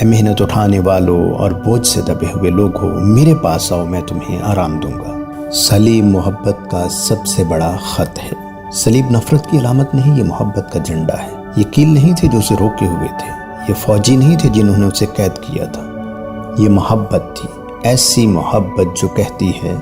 اے محنت اٹھانے والوں اور بوجھ سے دبے ہوئے لوگوں، میرے پاس آؤ، میں تمہیں آرام دوں گا۔ صلیب محبت کا سب سے بڑا خط ہے۔ صلیب نفرت کی علامت نہیں، یہ محبت کا جھنڈا ہے۔ یہ کیل نہیں تھے جو اسے روکے ہوئے تھے، یہ فوجی نہیں تھے جنہوں نے اسے قید کیا تھا، یہ محبت تھی، ایسی محبت جو کہتی ہے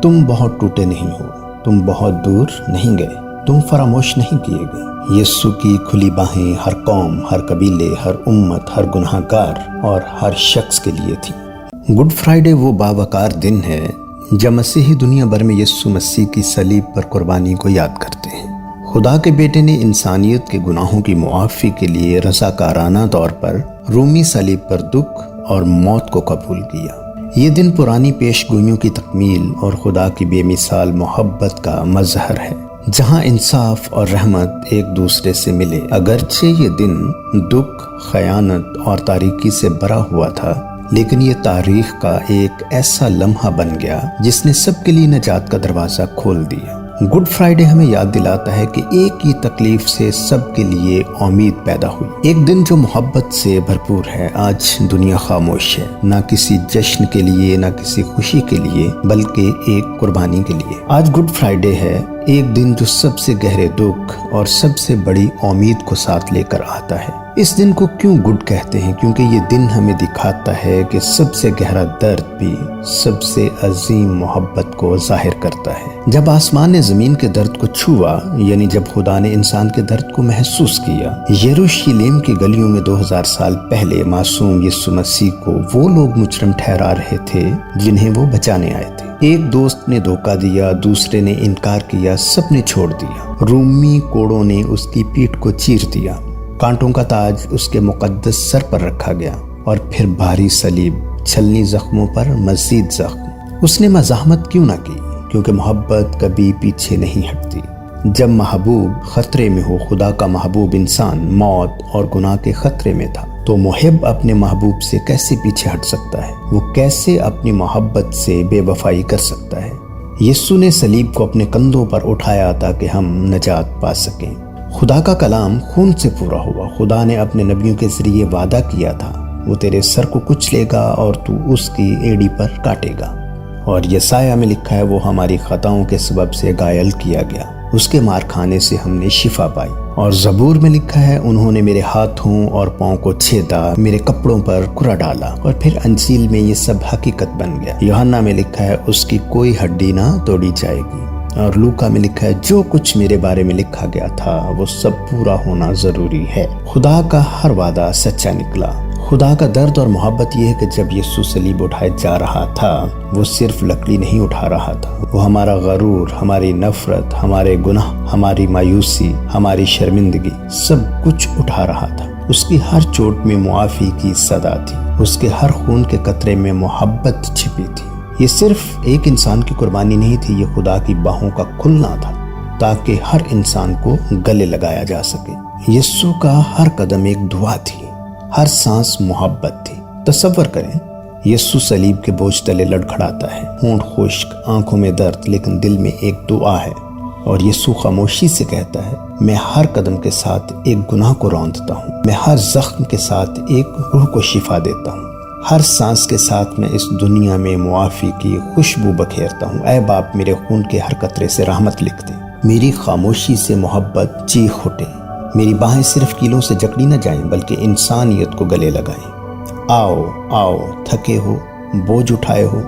تم بہت ٹوٹے نہیں ہو، تم بہت دور نہیں گئے، تم فراموش نہیں کیے گئے۔ یسوع کی کھلی باہیں ہر قوم، ہر قبیلے، ہر امت، ہر گناہ گار اور ہر شخص کے لیے تھی۔ گڈ فرائیڈے وہ باوقار دن ہے جب مسیحی دنیا بھر میں یسوع مسیح کی صلیب پر قربانی کو یاد کرتے ہیں۔ خدا کے بیٹے نے انسانیت کے گناہوں کی معافی کے لیے رضاکارانہ طور پر رومی صلیب پر دکھ اور موت کو قبول کیا۔ یہ دن پرانی پیش گوئیوں کی تکمیل اور خدا کی بے مثال محبت کا مظہر ہے، جہاں انصاف اور رحمت ایک دوسرے سے ملے۔ اگرچہ یہ دن دکھ، خیانت اور تاریکی سے بھرا ہوا تھا، لیکن یہ تاریخ کا ایک ایسا لمحہ بن گیا جس نے سب کے لیے نجات کا دروازہ کھول دیا۔ گڈ فرائیڈے ہمیں یاد دلاتا ہے کہ ایک ہی تکلیف سے سب کے لیے امید پیدا ہوئی۔ ایک دن جو محبت سے بھرپور ہے۔ آج دنیا خاموش ہے، نہ کسی جشن کے لیے، نہ کسی خوشی کے لیے، بلکہ ایک قربانی کے لیے۔ آج گڈ فرائیڈے ہے، ایک دن جو سب سے گہرے دکھ اور سب سے بڑی امید کو ساتھ لے کر آتا ہے۔ اس دن کو کیوں گڈ کہتے ہیں؟ کیونکہ یہ دن ہمیں دکھاتا ہے کہ سب سے گہرا درد بھی سب سے عظیم محبت کو ظاہر کرتا ہے۔ جب آسمان نے زمین کے درد کو چھوا، یعنی جب خدا نے انسان کے درد کو محسوس کیا، یروشلم کی گلیوں میں 2000 سال پہلے معصوم یسوع مسیح کو وہ لوگ مجرم ٹھہرا رہے تھے جنہیں وہ بچانے آئے تھے۔ ایک دوست نے دھوکہ دیا، دوسرے نے انکار کیا، سب نے چھوڑ دیا۔ رومی کوڑوں نے اس کی پیٹھ کو چیر دیا، کانٹوں کا تاج اس کے مقدس سر پر رکھا گیا، اور پھر بھاری صلیب، چھلنی زخموں پر مزید زخم۔ اس نے مزاحمت کیوں نہ کی؟ کیونکہ محبت کبھی پیچھے نہیں ہٹتی۔ جب محبوب خطرے میں ہو، خدا کا محبوب انسان موت اور گناہ کے خطرے میں تھا، تو محب اپنے محبوب سے کیسے پیچھے ہٹ سکتا ہے؟ وہ کیسے اپنی محبت سے بے وفائی کر سکتا ہے؟ یسوع نے صلیب کو اپنے کندھوں پر اٹھایا تاکہ ہم نجات پا سکیں۔ خدا کا کلام خون سے پورا ہوا۔ خدا نے اپنے نبیوں کے ذریعے وعدہ کیا تھا، وہ تیرے سر کو کچلے گا اور تو اس کی ایڑی پر کاٹے گا۔ اور یسایہ میں لکھا ہے، وہ ہماری خطاؤں کے سبب سے گھائل کیا گیا، اس کے مار کھانے سے ہم نے شفا پائی۔ اور زبور میں لکھا ہے، انہوں نے میرے ہاتھوں اور پاؤں کو چھیدا، میرے کپڑوں پر کرا ڈالا۔ اور پھر انجیل میں یہ سب حقیقت بن گیا۔ یوحنا میں لکھا ہے، اس کی کوئی ہڈی نہ توڑی جائے گی۔ اور لوکا میں لکھا ہے، جو کچھ میرے بارے میں لکھا گیا تھا وہ سب پورا ہونا ضروری ہے۔ خدا کا ہر وعدہ سچا نکلا۔ خدا کا درد اور محبت یہ ہے کہ جب یسوع صلیب اٹھائے جا رہا تھا، وہ صرف لکڑی نہیں اٹھا رہا تھا، وہ ہمارا غرور، ہماری نفرت، ہمارے گناہ، ہماری مایوسی، ہماری شرمندگی، سب کچھ اٹھا رہا تھا۔ اس کی ہر چوٹ میں معافی کی صدا تھی، اس کے ہر خون کے قطرے میں محبت چھپی تھی۔ یہ صرف ایک انسان کی قربانی نہیں تھی، یہ خدا کی باہوں کا کھلنا تھا تاکہ ہر انسان کو گلے لگایا جا سکے۔ یسوع کا ہر قدم ایک دعا تھی، ہر سانس محبت تھی۔ تصور کریں، یسوع صلیب کے بوجھ تلے لڑکھڑاتا ہے، ہونٹ خشک، آنکھوں میں درد، لیکن دل میں ایک دعا ہے۔ اور یسوع خاموشی سے کہتا ہے، میں ہر قدم کے ساتھ ایک گناہ کو روندتا ہوں، میں ہر زخم کے ساتھ ایک روح کو شفا دیتا ہوں، ہر سانس کے ساتھ میں اس دنیا میں معافی کی خوشبو بکھیرتا ہوں۔ اے باپ، میرے خون کے ہر قطرے سے رحمت لکھ دے، میری خاموشی سے محبت چیخ اٹھے، میری باہیں صرف کیلوں سے جکڑی نہ جائیں بلکہ انسانیت کو گلے لگائیں۔ آؤ آؤ، تھکے ہو، بوجھ اٹھائے ہو،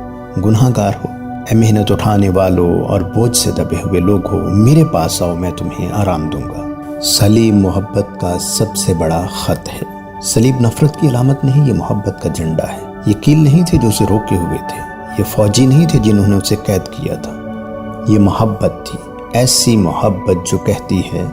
گناہ گار ہو، اے محنت اٹھانے والوں اور بوجھ سے دبے ہوئے لوگوں، میرے پاس آؤ، میں تمہیں آرام دوں گا۔ صلیب محبت کا سب سے بڑا خط ہے۔ صلیب نفرت کی علامت نہیں، یہ محبت کا جھنڈا ہے۔ یہ کیل نہیں تھے جو اسے روکے ہوئے تھے، یہ فوجی نہیں تھے جنہوں نے اسے قید کیا تھا، یہ محبت تھی، ایسی محبت جو کہتی ہے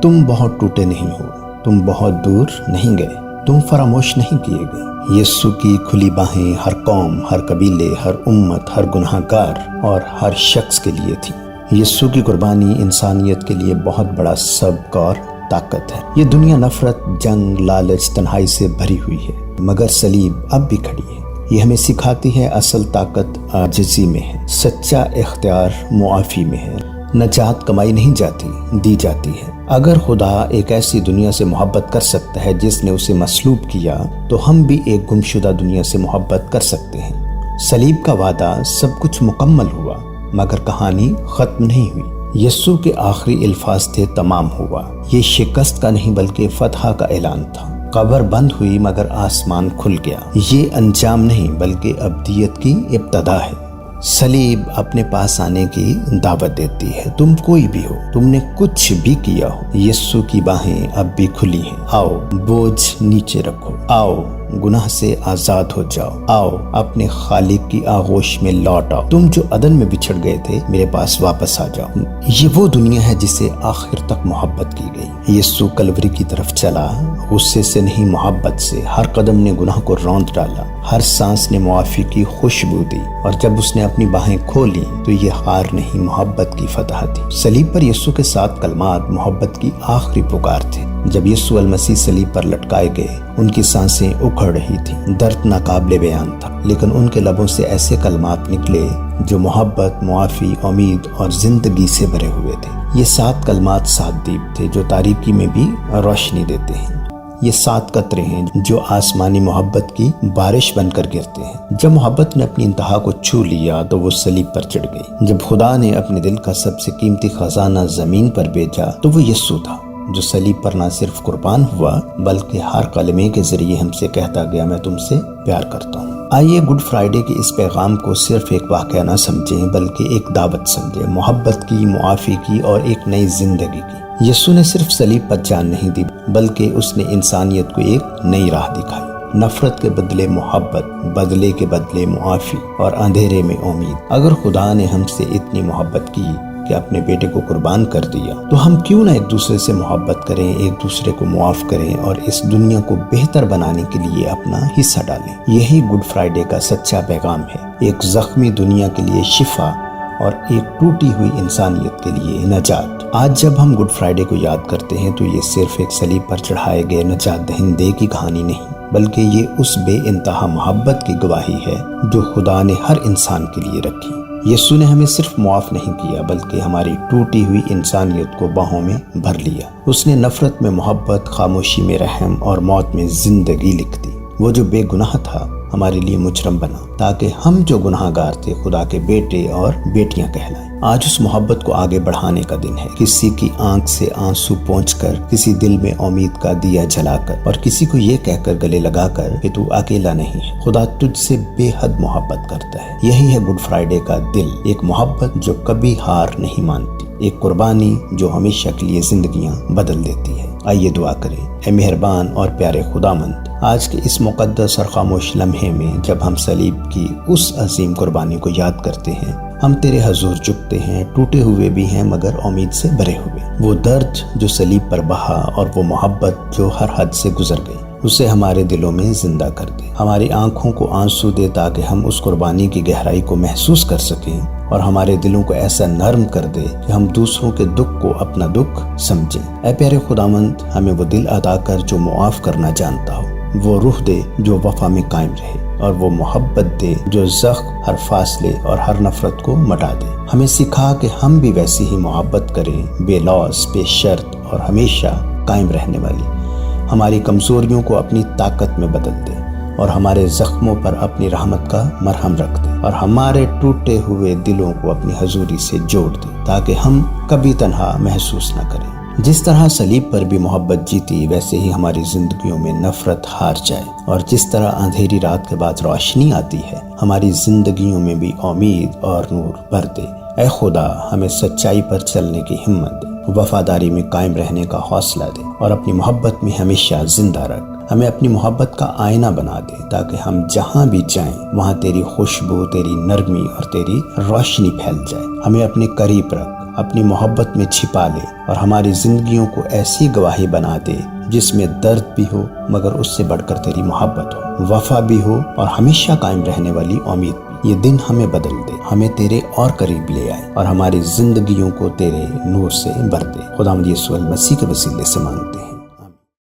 تم بہت ٹوٹے نہیں ہو، تم بہت دور نہیں گئے، تم فراموش نہیں کیے گئے۔ یسوع کی کھلی باہیں ہر قوم، ہر قبیلے، ہر امت، ہر گناہ گار اور ہر شخص کے لیے تھی۔ یسوع کی قربانی انسانیت کے لیے بہت بڑا سبق اور طاقت ہے۔ یہ دنیا نفرت، جنگ، لالچ، تنہائی سے بھری ہوئی ہے، مگر صلیب اب بھی کھڑی ہے۔ یہ ہمیں سکھاتی ہے اصل طاقت عاجزی میں ہے، سچا اختیار معافی میں ہے۔ نجات کمائی نہیں جاتی، دی جاتی ہے۔ اگر خدا ایک ایسی دنیا سے محبت کر سکتا ہے جس نے اسے مصلوب کیا، تو ہم بھی ایک گمشدہ دنیا سے محبت کر سکتے ہیں۔ صلیب کا وعدہ سب کچھ مکمل ہوا، مگر کہانی ختم نہیں ہوئی۔ یسوع کے آخری الفاظ تھے تمام ہوا۔ یہ شکست کا نہیں بلکہ فتح کا اعلان تھا۔ قبر بند ہوئی مگر آسمان کھل گیا۔ یہ انجام نہیں بلکہ ابدیت کی ابتدا ہے۔ صلیب اپنے پاس آنے کی دعوت دیتی ہے۔ تم کوئی بھی ہو، تم نے کچھ بھی کیا ہو، یسوع کی باہیں اب بھی کھلی ہیں۔ آؤ بوجھ نیچے رکھو، آؤ گناہ سے آزاد ہو جاؤ، آؤ اپنے خالق کی آغوش میں لوٹ آؤ۔ تم جو عدن میں بچھڑ گئے تھے، میرے پاس واپس آ جاؤ۔ یہ وہ دنیا ہے جسے آخر تک محبت کی گئی۔ یسوع کلوری کی طرف چلا، غصے سے نہیں محبت سے۔ ہر قدم نے گناہ کو روند ڈالا، ہر سانس نے معافی کی خوشبو دی، اور جب اس نے اپنی باہیں کھولی تو یہ ہار نہیں محبت کی فتح تھی۔ صلیب پر یسوع کے 7 کلمات محبت کی آخری پکار تھے۔ جب یسوع المسیح صلیب پر لٹکائے گئے، ان کی سانسیں اکھڑ رہی تھیں، درد ناقابل بیان تھا، لیکن ان کے لبوں سے ایسے کلمات نکلے جو محبت، معافی، امید اور زندگی سے بھرے ہوئے تھے۔ یہ 7 کلمات 7 دیپ تھے جو تاریکی میں بھی روشنی دیتے ہیں۔ یہ 7 قطرے ہیں جو آسمانی محبت کی بارش بن کر گرتے ہیں۔ جب محبت نے اپنی انتہا کو چھو لیا تو وہ صلیب پر چڑھ گئی۔ جب خدا نے اپنے دل کا سب سے قیمتی خزانہ زمین پر بھیجا تو وہ یسوع تھا، جو صلیب پر نہ صرف قربان ہوا بلکہ ہر کلمے کے ذریعے ہم سے کہتا گیا، میں تم سے پیار کرتا ہوں۔ آئیے گڈ فرائیڈے کے اس پیغام کو صرف ایک واقعہ نہ سمجھیں بلکہ ایک دعوت سمجھیں، محبت کی، معافی کی اور ایک نئی زندگی کی۔ یسوع نے صرف صلیب پر جان نہیں دی بلکہ اس نے انسانیت کو ایک نئی راہ دکھائی۔ نفرت کے بدلے محبت، بدلے کے بدلے معافی اور اندھیرے میں امید۔ اگر خدا نے ہم سے اتنی محبت کی کہ اپنے بیٹے کو قربان کر دیا، تو ہم کیوں نہ ایک دوسرے سے محبت کریں، ایک دوسرے کو معاف کریں اور اس دنیا کو بہتر بنانے کے لیے اپنا حصہ ڈالیں۔ یہی گڈ فرائیڈے کا سچا پیغام ہے، ایک زخمی دنیا کے لیے شفا اور ایک ٹوٹی ہوئی انسانیت کے لیے نجات۔ آج جب ہم گڈ فرائیڈے کو یاد کرتے ہیں تو یہ صرف ایک صلیب پر چڑھائے گئے نجات دہندے کی کہانی نہیں، بلکہ یہ اس بے انتہا محبت کی گواہی ہے جو خدا نے ہر انسان کے لیے رکھی۔ یسوع نے ہمیں صرف معاف نہیں کیا بلکہ ہماری ٹوٹی ہوئی انسانیت کو باہوں میں بھر لیا۔ اس نے نفرت میں محبت، خاموشی میں رحم اور موت میں زندگی لکھ دی۔ وہ جو بے گناہ تھا ہمارے لیے مجرم بنا تاکہ ہم جو گناہ گار تھے خدا کے بیٹے اور بیٹیاں کہلائیں۔ آج اس محبت کو آگے بڑھانے کا دن ہے، کسی کی آنکھ سے آنسو پونچھ کر، کسی دل میں امید کا دیا جلا کر، اور کسی کو یہ کہہ کر گلے لگا کر کہ تو اکیلا نہیں ہے، خدا تجھ سے بے حد محبت کرتا ہے۔ یہی ہے گڈ فرائیڈے کا دل، ایک محبت جو کبھی ہار نہیں مانتی، ایک قربانی جو ہمیشہ کے لیے زندگیاں بدل دیتی ہے۔ آئیے دعا کریں۔ اے مہربان اور پیارے خداوند، آج کے اس مقدس اور خاموش لمحے میں جب ہم صلیب کی اس عظیم قربانی کو یاد کرتے ہیں، ہم تیرے حضور جھکتے ہیں، ٹوٹے ہوئے بھی ہیں مگر امید سے بھرے ہوئے۔ وہ درد جو صلیب پر بہا اور وہ محبت جو ہر حد سے گزر گئی، اسے ہمارے دلوں میں زندہ کر دے۔ ہماری آنکھوں کو آنسو دے تاکہ ہم اس قربانی کی گہرائی کو محسوس کر سکیں، اور ہمارے دلوں کو ایسا نرم کر دے کہ ہم دوسروں کے دکھ کو اپنا دکھ سمجھیں۔ اے پیارے خداوند، ہمیں وہ دل عطا کر جو معاف کرنا جانتا ہو، وہ روح دے جو وفا میں قائم رہے، اور وہ محبت دے جو زخم، ہر فاصلے اور ہر نفرت کو مٹا دے۔ ہمیں سکھا کہ ہم بھی ویسی ہی محبت کریں، بے لوث، بے شرط اور ہمیشہ قائم رہنے والی۔ ہماری کمزوریوں کو اپنی طاقت میں بدل دے، اور ہمارے زخموں پر اپنی رحمت کا مرہم رکھ دے، اور ہمارے ٹوٹے ہوئے دلوں کو اپنی حضوری سے جوڑ دے تاکہ ہم کبھی تنہا محسوس نہ کریں۔ جس طرح صلیب پر بھی محبت جیتی، ویسے ہی ہماری زندگیوں میں نفرت ہار جائے، اور جس طرح اندھیری رات کے بعد روشنی آتی ہے، ہماری زندگیوں میں بھی امید اور نور بھر دے۔ اے خدا، ہمیں سچائی پر چلنے کی ہمت دے، وفاداری میں قائم رہنے کا حوصلہ دے، اور اپنی محبت میں ہمیشہ زندہ رکھ۔ ہمیں اپنی محبت کا آئینہ بنا دے تاکہ ہم جہاں بھی جائیں وہاں تیری خوشبو، تیری نرمی اور تیری روشنی پھیل جائے۔ ہمیں اپنے قریب رکھ، اپنی محبت میں چھپا لے، اور ہماری زندگیوں کو ایسی گواہی بنا دے جس میں درد بھی ہو مگر اس سے بڑھ کر تیری محبت ہو، وفا بھی ہو اور ہمیشہ قائم رہنے والی امید بھی۔ یہ دن ہمیں بدل دے، ہمیں تیرے اور قریب لے آئے، اور ہماری زندگیوں کو تیرے نور سے بھر دے۔ خداوند یسوع المسیح کے وسیلے سے مانگتے ہیں۔